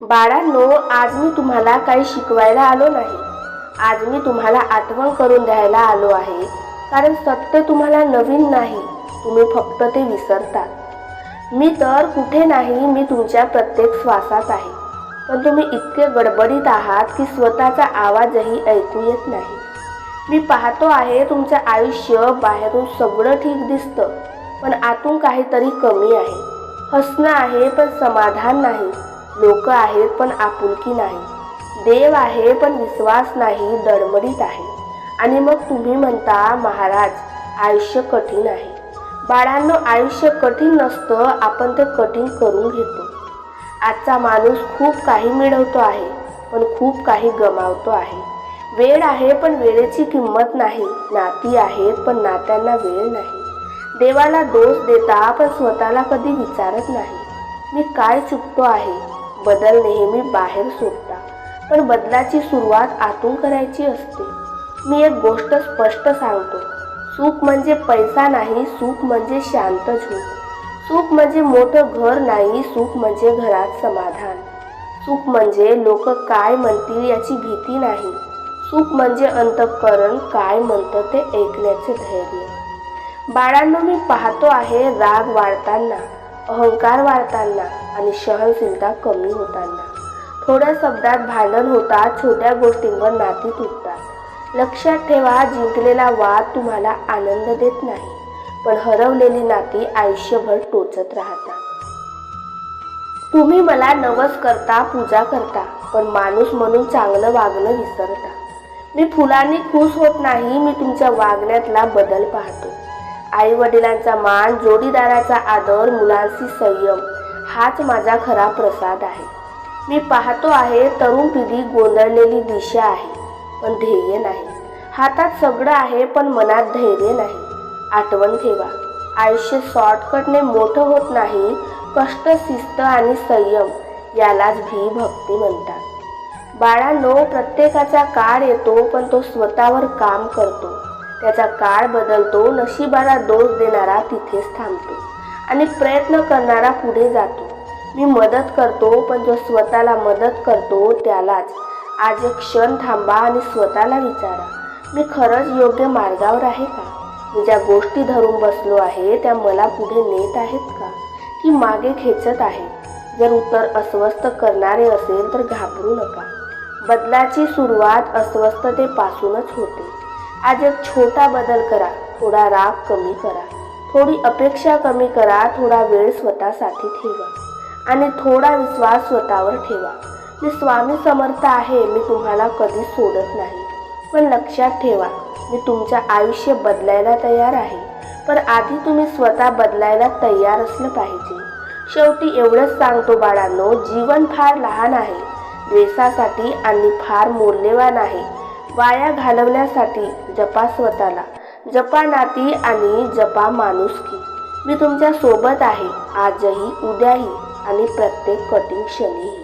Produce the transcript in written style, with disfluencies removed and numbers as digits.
बाळांनो, आज मी तुम्हाला काही शिकवायला आलो नाही. आज मी तुम्हाला आठवण करून द्यायला आलो आहे. कारण सत्य तुम्हाला नवीन नाही, तुम्ही फक्त ते विसरतात. मी तर कुठे नाही, मी तुमच्या प्रत्येक श्वासात आहे. पण तुम्ही इतके गडबडीत आहात की स्वतःचा आवाजही ऐकू येत नाही. मी पाहतो आहे तुमचं आयुष्य बाहेरून सगळं ठीक दिसतं, पण आतून काहीतरी कमी आहे. हसणं आहे पण समाधान नाही, लोक आहेत पण आपुलकी नाही, देव आहे पण विश्वास नाही, डळमळीत आहे. आणि मग तुम्ही म्हणता महाराज, आयुष्य कठीण आहे. बाळांनो, आयुष्य कठीण नसतं, आपण ते कठीण करून घेतो. आजचा माणूस खूप काही मिळवतो आहे, पण खूप काही गमावतो आहे. वेळ आहे पण वेळेची किंमत नाही, नाती आहेत पण नात्यांना वेळ नाही. देवाला दोष देता पण स्वतःला कधी विचारत नाही, मी काय चुकतो आहे. बदल नेहमी बाहेर सुटता, पण बदलाची सुरुवात आतून करायची असते. मी एक गोष्ट स्पष्ट सांगतो, सुख म्हणजे पैसा नाही, सुख म्हणजे शांत झोप. सुख म्हणजे मोठं घर नाही, सुख म्हणजे घरात समाधान. सुख म्हणजे लोक काय म्हणतील याची भीती नाही, सुख म्हणजे अंतःकरण काय म्हणतं ते ऐकण्याचे धैर्य. बाळांनो, मी पाहतो आहे राग वाढताना, अहंकार वाढताना आणि सहनशीलता कमी होताना. थोड्या शब्दात भांडण होतात, छोट्या गोष्टींवर नाती तुटतात. लक्षात ठेवा, जिंकलेला वाद तुम्हाला आनंद देत नाही, पण हरवलेली नाती आयुष्यभर टोचत राहतात. तुम्ही मला नवस करता, पूजा करता, पण माणूस म्हणून चांगलं वागणं विसरता. मी फुलांनी खुश होत नाही, मी तुमच्या वागण्यातला बदल पाहतो. आई वडिलांचा मान, जोडीदाराचा आदर, मुलांशी संयम, हाच माझा खरा प्रसाद आहे. मी पाहतो आहे तरुण पिढी गोंधळलेली दिशा आहे, पण ध्येय नाही. हातात सगळं आहे पण मनात धैर्य नाही. आठवण ठेवा, आयुष्य शॉर्टकटने मोठं होत नाही, कष्ट, शिस्त आणि संयम यालाच भक्ती म्हणतात. बाळांनो, प्रत्येकाचा काळ येतो पण तो स्वतःवर काम करतो. त्याचा काळ बदलतो, नशिबाला दोष देणारा तिथेच थांबतो आणि प्रयत्न करणारा पुढे जातो. मी मदत करतो, पण जो स्वतःला मदत करतो त्यालाच. आज एक क्षण थांबा आणि स्वतःला विचारा, मी खरंच योग्य मार्गावर आहे का? मी ज्या गोष्टी धरून बसलो आहे त्या मला पुढे नेत आहेत का, की मागे खेचत आहेत? जर उत्तर अस्वस्थ करणारे असेल तर घाबरू नका. बदलाची सुरुवात अस्वस्थतेपासूनच होते. आज एक छोटा बदल करा, थोडा राग कमी करा, थोडी अपेक्षा कमी करा, थोडा वेळ स्वतःसाठी ठेवा आणि थोडा विश्वास स्वतःवर ठेवा. मी स्वामी समर्थ आहे, मी तुम्हाला कधी सोडत नाही. पण लक्षात ठेवा, मी तुमचं आयुष्य बदलायला तयार आहे, पण आधी तुम्ही स्वतः बदलायला तयार असलं पाहिजे. शेवटी एवढंच सांगतो बाळांनो, जीवन फार लहान आहे द्वेषासाठी आणि फार मौल्यवान आहे वाया घालवण्यासाठी. जपा स्वतःला, जपा नाती आणि जपा माणुसकी. मी तुमच्या सोबत आहे, आजही, उद्याही आणि प्रत्येक कठीण क्षणीही.